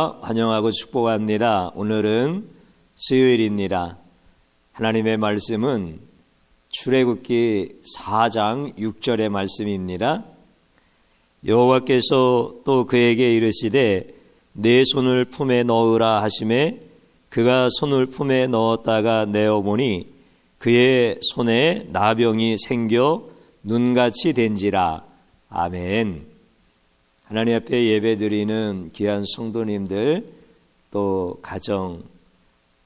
주와 환영하고 축복합니다. 오늘은 수요일입니다. 하나님의 말씀은 출애굽기 4장 6절의 말씀입니다. 여호와께서 또 그에게 이르시되 내 손을 품에 넣으라 하시매 그가 손을 품에 넣었다가 내어보니 그의 손에 나병이 생겨 눈같이 된지라. 아멘. 하나님 앞에 예배드리는 귀한 성도님들, 또 가정,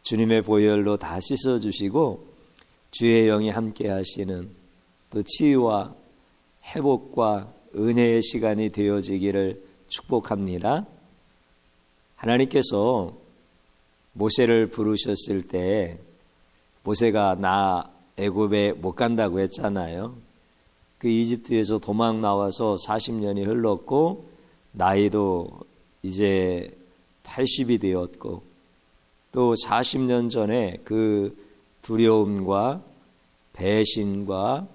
주님의 보혈로 다 씻어주시고 주의 영이 함께 하시는 또 치유와 회복과 은혜의 시간이 되어지기를 축복합니다. 하나님께서 모세를 부르셨을 때 모세가 나 애굽에 못 간다고 했잖아요. 그 이집트에서 도망 나와서 40년이 흘렀고 나이도 이제 80이 되었고 또 40년 전에 그 두려움과 배신과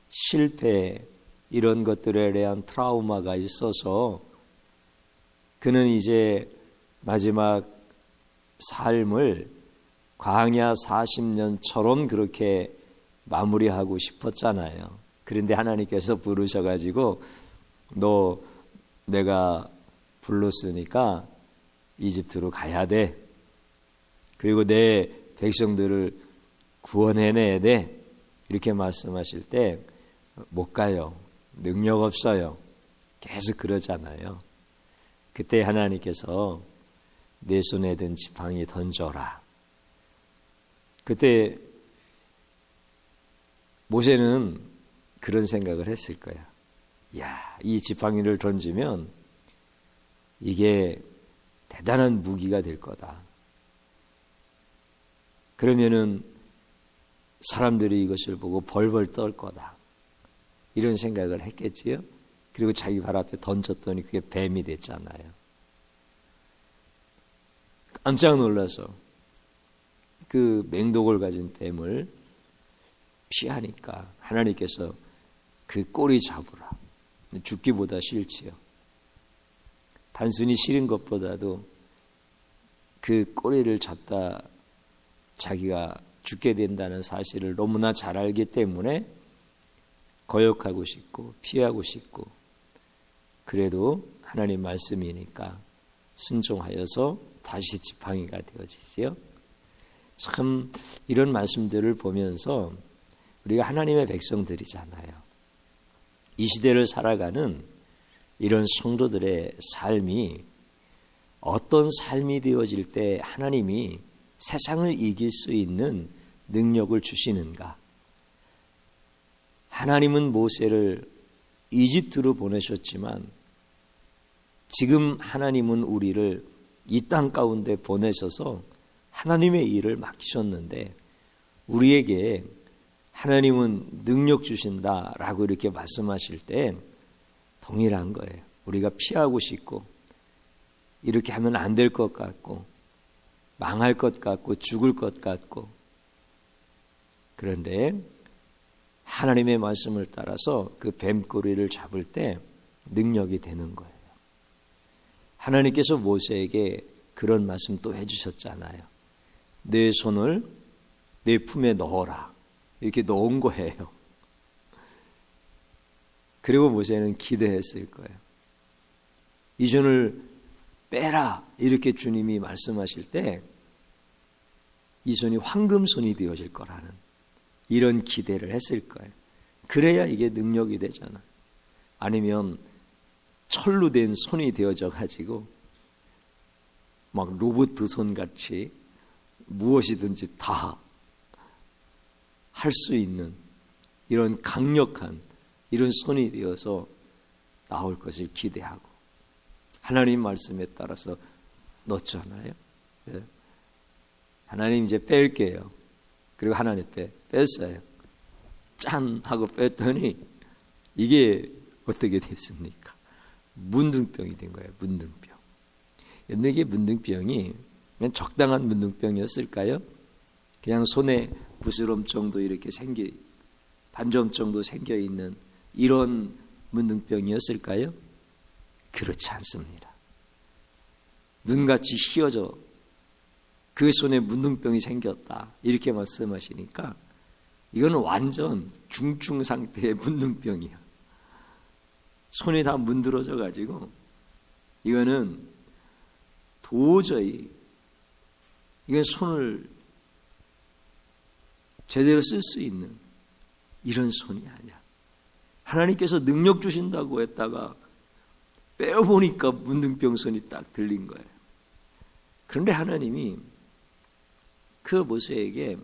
실패 이런 것들에 대한 트라우마가 있어서 그는 이제 마지막 삶을 광야 40년처럼 그렇게 마무리하고 싶었잖아요. 그런데 하나님께서 부르셔가지고 너 내가 불렀으니까 이집트로 가야 돼. 그리고 내 백성들을 구원해내야 돼. 이렇게 말씀하실 때 못 가요. 능력 없어요. 계속 그러잖아요. 그때 하나님께서 내 손에 든 지팡이 던져라. 그때 모세는 그런 생각을 했을 거야. 야, 이 지팡이를 던지면 이게 대단한 무기가 될 거다. 그러면은 사람들이 이것을 보고 벌벌 떨 거다. 이런 생각을 했겠지요. 그리고 자기 발 앞에 던졌더니 그게 뱀이 됐잖아요. 깜짝 놀라서 그 맹독을 가진 뱀을 피하니까 하나님께서 그 꼬리 잡으라. 죽기보다 싫지요. 단순히 싫은 것보다도 그 꼬리를 잡다 자기가 죽게 된다는 사실을 너무나 잘 알기 때문에 거역하고 싶고 피하고 싶고, 그래도 하나님 말씀이니까 순종하여서 다시 지팡이가 되어지지요. 참 이런 말씀들을 보면서 우리가 하나님의 백성들이잖아요. 이 시대를 살아가는 이런 성도들의 삶이 어떤 삶이 되어질 때 하나님이 세상을 이길 수 있는 능력을 주시는가? 하나님은 모세를 이집트로 보내셨지만 지금 하나님은 우리를 이 땅 가운데 보내셔서 하나님의 일을 맡기셨는데 우리에게 하나님은 능력 주신다라고 이렇게 말씀하실 때 동일한 거예요. 우리가 피하고 싶고 이렇게 하면 안 될 것 같고 망할 것 같고 죽을 것 같고, 그런데 하나님의 말씀을 따라서 그 뱀꼬리를 잡을 때 능력이 되는 거예요. 하나님께서 모세에게 그런 말씀 또 해주셨잖아요. 내 손을 내 품에 넣어라. 이렇게 넣은 거예요. 그리고 모세는 기대했을 거예요. 이 손을 빼라. 이렇게 주님이 말씀하실 때 이 손이 황금손이 되어질 거라는 이런 기대를 했을 거예요. 그래야 이게 능력이 되잖아. 아니면 철로 된 손이 되어져 가지고 막 로봇 손같이 무엇이든지 다 할 수 있는 이런 강력한 이런 손이 되어서 나올 것을 기대하고 하나님 말씀에 따라서 넣었잖아요. 하나님 이제 뺄게요. 그리고 하나님 뺐어요. 짠 하고 뺐더니 이게 어떻게 됐습니까? 문둥병이 된 거예요. 문둥병. 근데 이게 문둥병이 그냥 적당한 문둥병이었을까요? 그냥 손에 부스럼 정도 이렇게 반점 정도 생겨 있는 이런 문둥병이었을까요? 그렇지 않습니다. 눈같이 휘어져 그 손에 문둥병이 생겼다 이렇게 말씀하시니까 이거는 완전 중증 상태의 문둥병이야. 손이 다 문드러져 가지고 이거는 도저히 이건 손을 제대로 쓸 수 있는 이런 손이 아니야. 하나님께서 능력 주신다고 했다가 빼어보니까 문둥병 손이 딱 들린 거예요. 그런데 하나님이 그 모세에게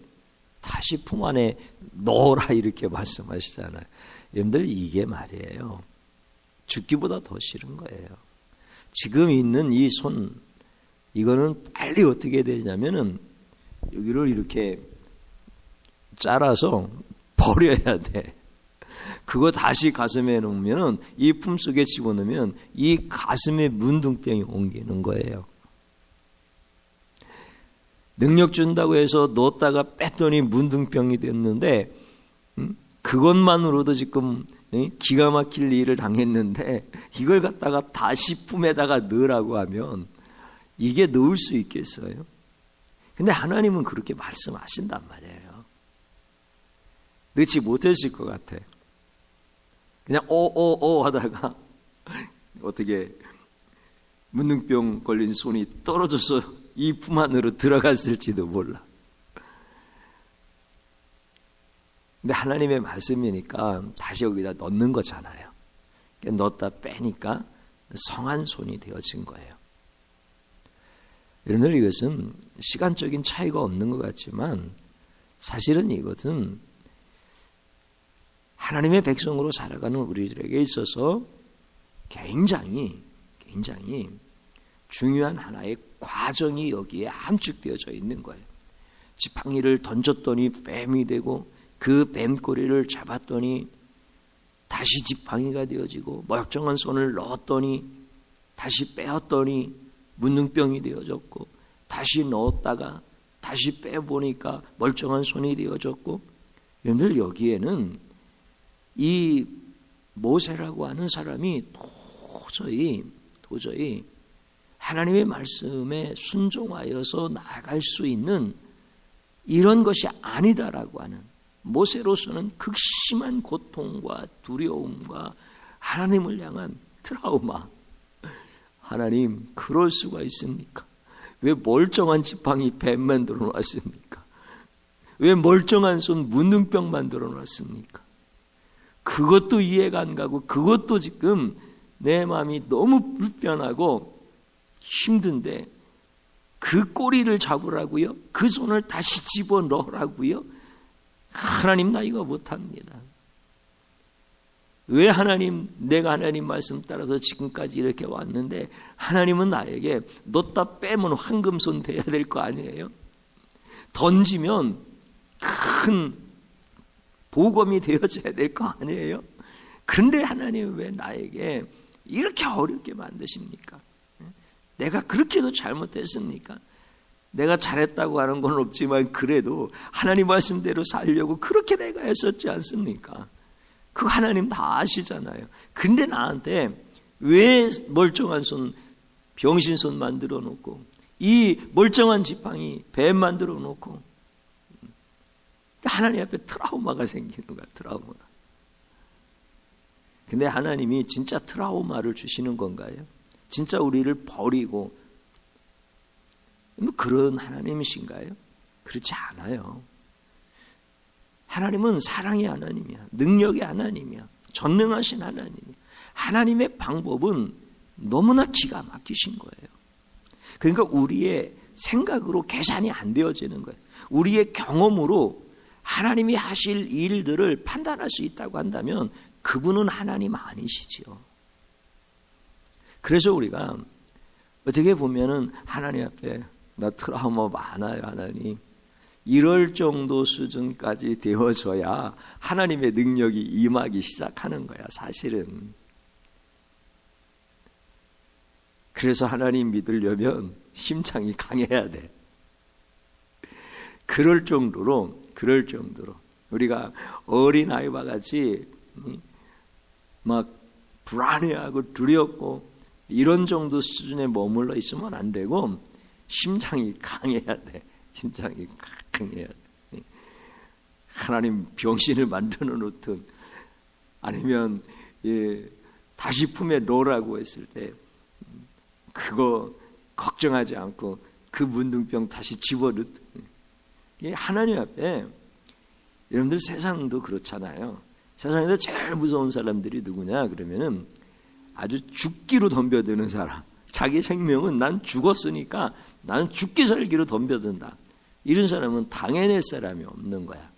다시 품 안에 넣어라 이렇게 말씀하시잖아요. 여러분들 이게 말이에요. 죽기보다 더 싫은 거예요. 지금 있는 이 손, 이거는 빨리 어떻게 되냐면은 여기를 이렇게 잘라서 버려야 돼. 그거 다시 가슴에 놓으면은 이 품 속에 집어넣으면 이 가슴에 문둥병이 옮기는 거예요. 능력 준다고 해서 넣었다가 뺐더니 문둥병이 됐는데 그것만으로도 지금 기가 막힐 일을 당했는데 이걸 갖다가 다시 품에다가 넣으라고 하면 이게 넣을 수 있겠어요? 근데 하나님은 그렇게 말씀하신단 말이에요. 넣지 못했을 것 같아. 그냥 하다가 어떻게 문둥병 걸린 손이 떨어져서 이 품 안으로 들어갔을지도 몰라. 근데 하나님의 말씀이니까 다시 여기다 넣는 거잖아요. 넣었다 빼니까 성한 손이 되어진 거예요. 여러분들 이것은 시간적인 차이가 없는 것 같지만 사실은 이것은 하나님의 백성으로 살아가는 우리들에게 있어서 굉장히 중요한 하나의 과정이 여기에 함축되어져 있는 거예요. 지팡이를 던졌더니 뱀이 되고 그 뱀꼬리를 잡았더니 다시 지팡이가 되어지고 멀쩡한 손을 넣었더니 다시 빼었더니 문둥병이 되어졌고 다시 넣었다가 다시 빼보니까 멀쩡한 손이 되어졌고 여러분들 여기에는 이 모세라고 하는 사람이 도저히 하나님의 말씀에 순종하여서 나아갈 수 있는 이런 것이 아니다라고 하는 모세로서는 극심한 고통과 두려움과 하나님을 향한 트라우마. 하나님, 그럴 수가 있습니까? 왜 멀쩡한 지팡이 뱀 만들어 놨습니까? 왜 멀쩡한 손 문둥병 만들어 놨습니까? 그것도 이해가 안 가고 그것도 지금 내 마음이 너무 불편하고 힘든데 그 꼬리를 잡으라고요? 그 손을 다시 집어넣으라고요? 하나님, 나 이거 못합니다. 왜 하나님, 내가 하나님 말씀 따라서 지금까지 이렇게 왔는데 하나님은 나에게 넣다 빼면 황금손 돼야 될 거 아니에요? 던지면 큰 보검이 되어져야 될 거 아니에요? 그런데 하나님 왜 나에게 이렇게 어렵게 만드십니까? 내가 그렇게도 잘못했습니까? 내가 잘했다고 하는 건 없지만 그래도 하나님 말씀대로 살려고 그렇게 내가 했었지 않습니까? 그 하나님 다 아시잖아요. 근데 나한테 왜 멀쩡한 손, 병신손 만들어 놓고 이 멀쩡한 지팡이, 뱀 만들어 놓고 하나님 앞에 트라우마가 생기는 거야, 트라우마가. 근데 하나님이 진짜 트라우마를 주시는 건가요? 진짜 우리를 버리고 그런 하나님이신가요? 그렇지 않아요. 하나님은 사랑의 하나님이야. 능력의 하나님이야. 전능하신 하나님이야. 하나님의 방법은 너무나 기가 막히신 거예요. 그러니까 우리의 생각으로 계산이 안 되어지는 거예요. 우리의 경험으로 하나님이 하실 일들을 판단할 수 있다고 한다면 그분은 하나님 아니시지요. 그래서 우리가 어떻게 보면은 하나님 앞에 나 트라우마 많아요, 하나님. 이럴 정도 수준까지 되어져야 하나님의 능력이 임하기 시작하는 거야, 사실은. 그래서 하나님 믿으려면 심장이 강해야 돼. 그럴 정도로 우리가 어린아이와 같이 막 불안해하고 두렵고 이런 정도 수준에 머물러 있으면 안 되고 심장이 강해야 돼. 심장이 강해야 돼. 하나님 병신을 만들어 놓든 아니면 다시 품에 넣으라고 했을 때 그거 걱정하지 않고 그 문둥병 다시 집어넣든 하나님 앞에 여러분들 세상도 그렇잖아요. 세상에서 제일 무서운 사람들이 누구냐 그러면은 아주 죽기로 덤벼드는 사람. 자기 생명은 난 죽었으니까 나는 죽기 살기로 덤벼든다. 이런 사람은 당해낼 사람이 없는 거야.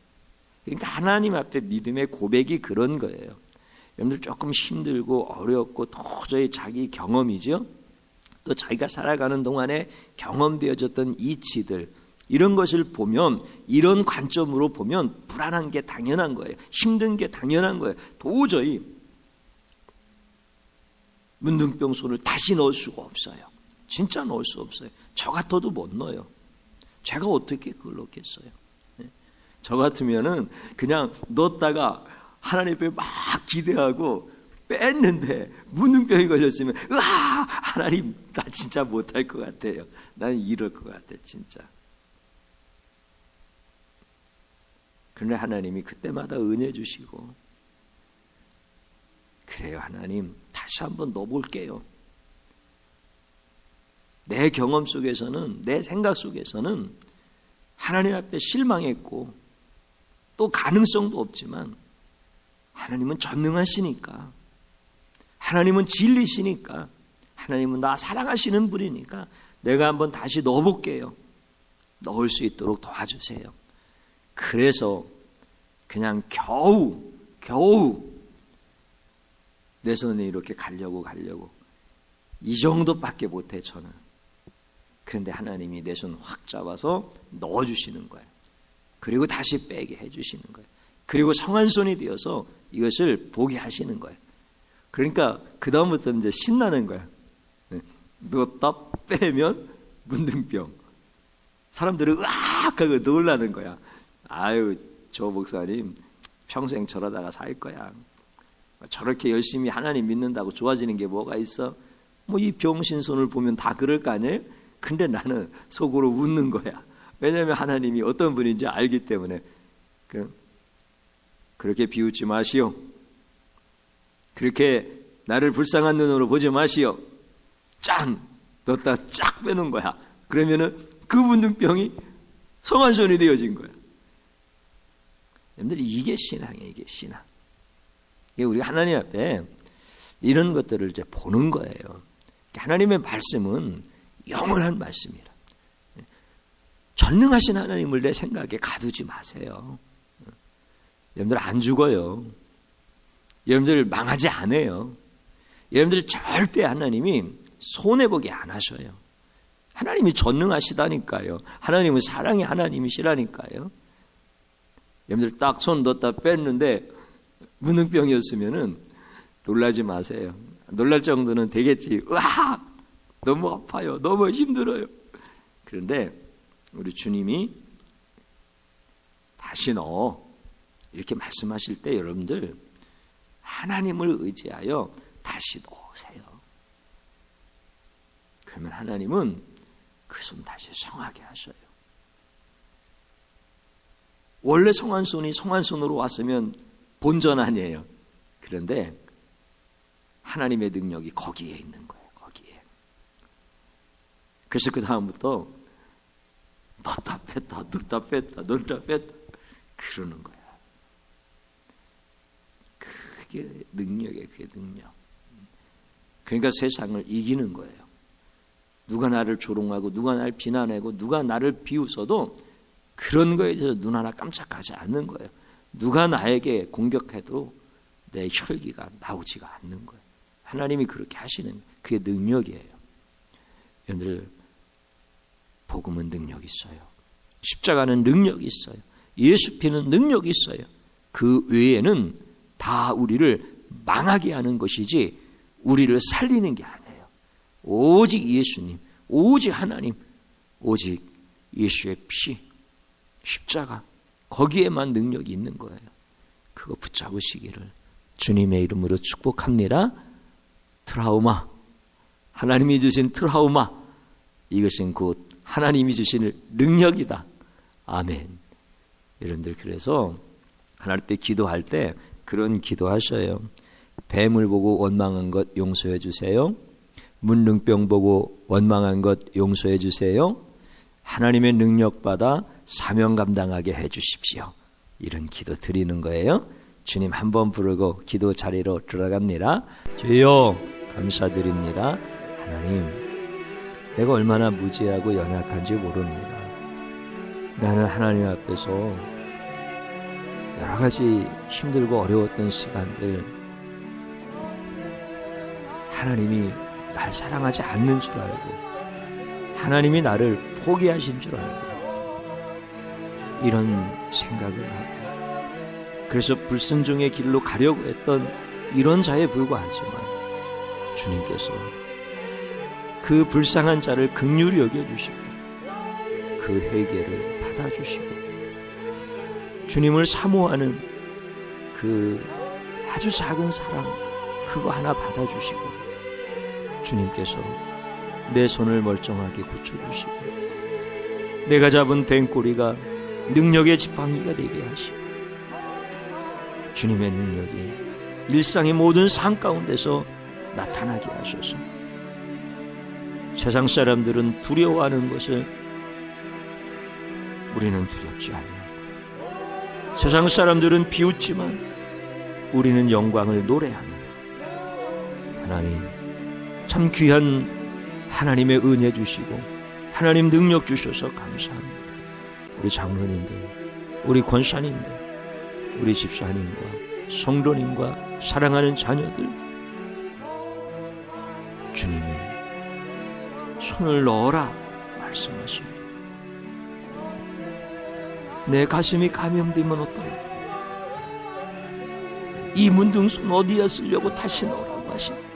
그러니까 하나님 앞에 믿음의 고백이 그런 거예요. 여러분들 조금 힘들고 어렵고 도저히 자기 경험이죠. 또 자기가 살아가는 동안에 경험되어졌던 이치들 이런 것을 보면 이런 관점으로 보면 불안한 게 당연한 거예요. 힘든 게 당연한 거예요. 도저히 문둥병 손을 다시 넣을 수가 없어요. 진짜 넣을 수 없어요. 저 같아도 못 넣어요. 제가 어떻게 그걸 넣겠어요. 저 같으면은 그냥 넣었다가 하나님 앞에 막 기대하고 뺐는데 문둥병이 걸렸으면 하나님 나 진짜 못할 것 같아요. 나는 이럴 것 같아 진짜. 그런데 하나님이 그때마다 은혜 주시고 그래요 하나님 다시 한번 넣어볼게요. 내 경험 속에서는 내 생각 속에서는 하나님 앞에 실망했고 또 가능성도 없지만 하나님은 전능하시니까 하나님은 진리시니까 하나님은 나 사랑하시는 분이니까 내가 한번 다시 넣어볼게요. 넣을 수 있도록 도와주세요. 그래서 그냥 겨우 내 손에 이렇게 가려고 이 정도밖에 못해 저는. 그런데 하나님이 내 손 확 잡아서 넣어주시는 거예요. 그리고 다시 빼게 해주시는 거예요. 그리고 성한 손이 되어서 이것을 보게 하시는 거예요. 그러니까 그 다음부터 이제 신나는 거야. 넣었다 빼면 문둥병. 사람들은 으악 하고 놀라는 거야. 아유 저 목사님 평생 저러다가 살 거야. 저렇게 열심히 하나님 믿는다고 좋아지는 게 뭐가 있어? 뭐 이 병신 손을 보면 다 그럴 거 아니에요? 근데 나는 속으로 웃는 거야. 왜냐하면 하나님이 어떤 분인지 알기 때문에. 그렇게 비웃지 마시오. 그렇게 나를 불쌍한 눈으로 보지 마시오. 짠! 넣었다 쫙 빼는 거야. 그러면은 그 문둥병이 성한 손이 되어진 거야. 여러분들 이게 신앙이에요. 이게 신앙. 우리가 하나님 앞에 이런 것들을 이제 보는 거예요. 하나님의 말씀은 영원한 말씀이라. 전능하신 하나님을 내 생각에 가두지 마세요. 여러분들 안 죽어요. 여러분들 망하지 않아요. 여러분들 절대 하나님이 손해보게 안 하셔요. 하나님이 전능하시다니까요. 하나님은 사랑의 하나님이시라니까요. 여러분들 딱 손 넣었다 뺐는데 문둥병이었으면은 놀라지 마세요. 놀랄 정도는 되겠지. 으악! 너무 아파요. 너무 힘들어요. 그런데 우리 주님이 다시 넣어 이렇게 말씀하실 때 여러분들 하나님을 의지하여 다시 넣으세요. 그러면 하나님은 그 손 다시 성하게 하셔요. 원래 성한 손이 성한 손으로 왔으면 본전 아니에요. 그런데 하나님의 능력이 거기에 있는 거예요. 거기에. 그래서 그 다음부터 넣다 뺐다 그러는 거야. 그게 능력이에요. 그게 능력. 그러니까 세상을 이기는 거예요. 누가 나를 조롱하고 누가 나를 비난하고 누가 나를 비웃어도 그런 거에 대해서 눈 하나 깜짝하지 않는 거예요. 누가 나에게 공격해도 내 혈기가 나오지가 않는 거예요. 하나님이 그렇게 하시는 그게 능력이에요. 여러분들 복음은 능력이 있어요. 십자가는 능력이 있어요. 예수 피는 능력이 있어요. 그 외에는 다 우리를 망하게 하는 것이지 우리를 살리는 게 아니에요. 오직 예수님, 오직 하나님, 오직 예수의 피, 십자가 거기에만 능력이 있는 거예요. 그거 붙잡으시기를 주님의 이름으로 축복합니다. 트라우마 하나님이 주신 트라우마, 이것은 곧 하나님이 주신 능력이다. 아멘. 여러분들, 그래서 하나님 때 기도할 때 그런 기도하셔요. 뱀을 보고 원망한 것 용서해 주세요. 문둥병 보고 원망한 것 용서해 주세요. 하나님의 능력 받아 사명 감당하게 해 주십시오. 이런 기도 드리는 거예요. 주님 한번 부르고 기도 자리로 들어갑니다. 주여 감사드립니다. 하나님, 내가 얼마나 무지하고 연약한지 모릅니다. 나는 하나님 앞에서 여러 가지 힘들고 어려웠던 시간들, 하나님이 날 사랑하지 않는 줄 알고, 하나님이 나를 포기하신 줄 알고, 이런 생각을 하고, 그래서 불순종의 길로 가려고 했던 이런 자에 불과하지만 주님께서 그 불쌍한 자를 긍휼히 여겨주시고 그 회개를 받아주시고 주님을 사모하는 그 아주 작은 사랑, 그거 하나 받아주시고 주님께서 내 손을 멀쩡하게 고쳐주시고 내가 잡은 뱀꼬리가 능력의 지팡이가 되게 하시고 주님의 능력이 일상의 모든 삶 가운데서 나타나게 하셔서 세상 사람들은 두려워하는 것을 우리는 두렵지 않고, 세상 사람들은 비웃지만 우리는 영광을 노래하는 하나님, 참 귀한 하나님의 은혜 주시고 하나님 능력 주셔서 감사합니다. 우리 장로님들, 우리 권사님들, 우리 집사님과 성도님과 사랑하는 자녀들, 주님의 손을 넣어라 말씀하십니다. 내 가슴이 감염되면 어떨까? 이 문둥손 어디다 쓰려고 다시 넣으라고 하십니다.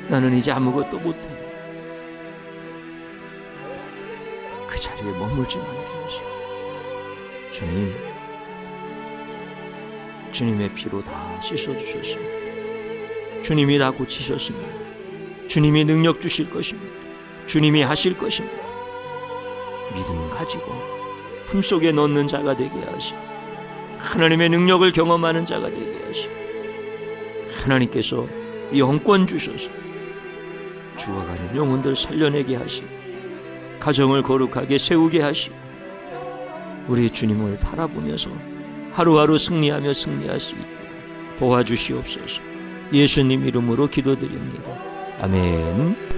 나는 이제 아무것도 못해. 그 자리에 머물지 말게 하시고, 주님, 주님의 피로 다 씻어주셨습니다. 주님이 다 고치셨습니다. 주님이 능력 주실 것입니다. 주님이 하실 것입니다. 믿음 가지고 품속에 넣는 자가 되게 하시고 하나님의 능력을 경험하는 자가 되게 하시고 하나님께서 영권 주셔서 죽어가는 영혼들 살려내게 하시고 가정을 거룩하게 세우게 하시고 우리 주님을 바라보면서 하루하루 승리하며 승리할 수 있도록 도와주시옵소서. 예수님 이름으로 기도드립니다. 아멘.